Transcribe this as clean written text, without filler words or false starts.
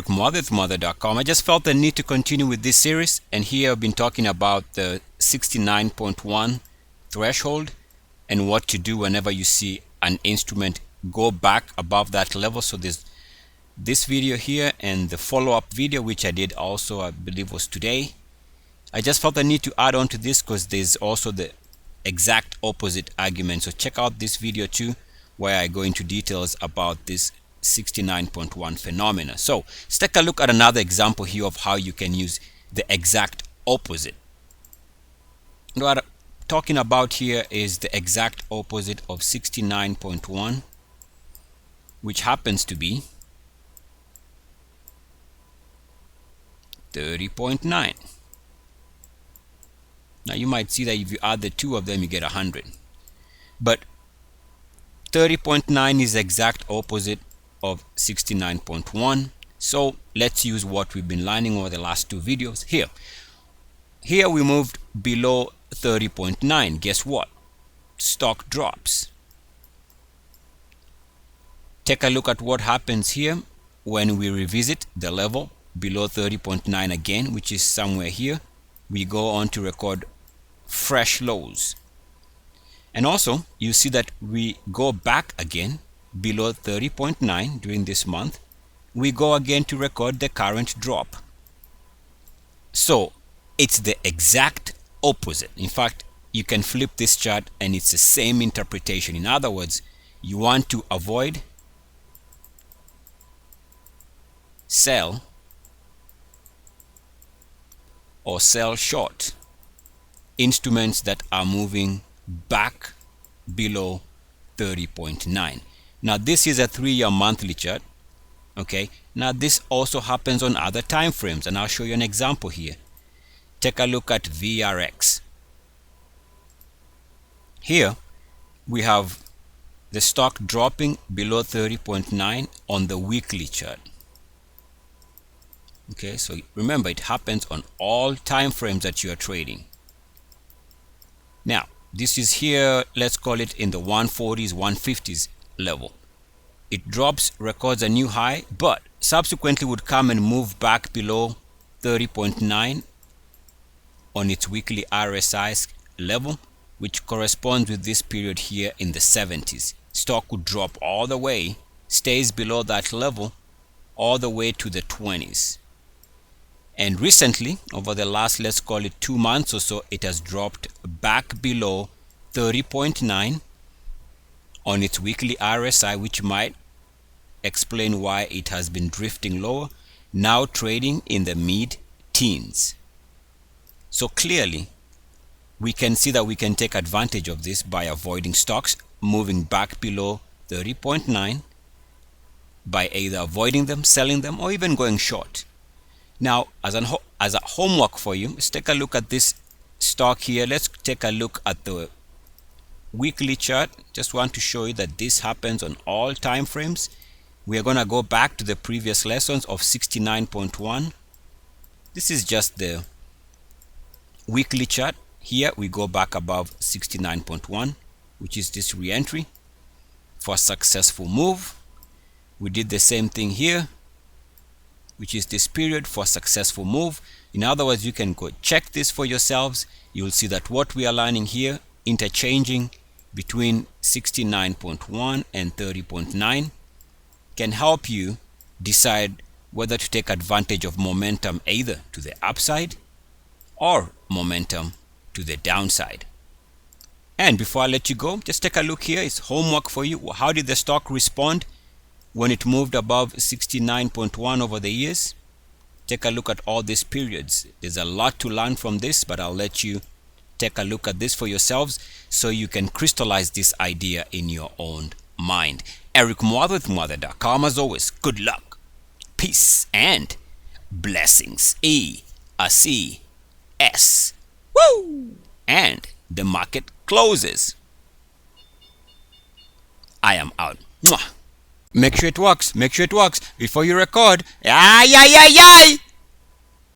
Eric Muathe with Muathe.com. I just felt the need to continue with this series, and here I've been talking about the 69.1 threshold and what to do whenever you see an instrument go back above that level. So there's this video here and the follow-up video, which I did also, I believe was today. I just felt the need to add on to this because there's also the exact opposite argument. So check out this video too, where I go into details about this 69.1 phenomena. So let's take a look at another example here of how you can use the exact opposite. What I'm talking about here is the exact opposite of 69.1, which happens to be 30.9. Now you might see that if you add the two of them, you get 100. But 30.9 is the exact opposite of 69.1. So let's use what we've been learning over the last two videos here. Here we moved below 30.9. Guess what? Stock drops. Take a look at what happens here when we revisit the level below 30.9 again, which is somewhere here. We go on to record fresh lows. And also you see that we go back again below 30.9 during this month. We go again to record the current drop. So it's the exact opposite. In fact, you can flip this chart and it's the same interpretation. In other words, you want to avoid, sell, or sell short instruments that are moving back below 30.9. Now this is a 3-year monthly chart. Okay, now this also happens on other time frames, and I'll show you an example here. Take a look at VRX. Here we have the stock dropping below 30.9 on the weekly chart. Okay, so remember, it happens on all time frames that you are trading. Now this is here, let's call it in the 140s, 150s level. It drops, records a new high, but subsequently would come and move back below 30.9 on its weekly RSI level, which corresponds with this period here in the 70s. Stock would drop all the way, stays below that level all the way to the 20s. And recently, over the last, let's call it 2 months or so, it has dropped back below 30.9 on its weekly RSI, which might explain why it has been drifting lower, now trading in the mid-teens. So clearly, we can see that we can take advantage of this by avoiding stocks moving back below 30.9 by either avoiding them, selling them, or even going short. Now, as a homework for you, let's take a look at this stock here. Let's take a look at the weekly chart. Just want to show you that this happens on all time frames. We are going to go back to the previous lessons of 69.1. This is just the weekly chart. Here we go back above 69.1, which is this re-entry for a successful move. We did the same thing here, which is this period for a successful move. In other words, you can go check this for yourselves. You will see that what we are learning here, interchanging between 69.1 and 30.9, can help you decide whether to take advantage of momentum either to the upside or momentum to the downside. And before I let you go, just take a look here. It's homework for you. How did the stock respond when it moved above 69.1 over the years? Take a look at all these periods. There's a lot to learn from this, but I'll let you take a look at this for yourselves so you can crystallize this idea in your own mind. Eric Muathe with Muathe.com. As always, good luck, peace, and blessings. E-A-C-S. Woo! And the market closes. I am out. Mwah. Make sure it works. Make sure it works before you record. Ay, ay, ay, ay.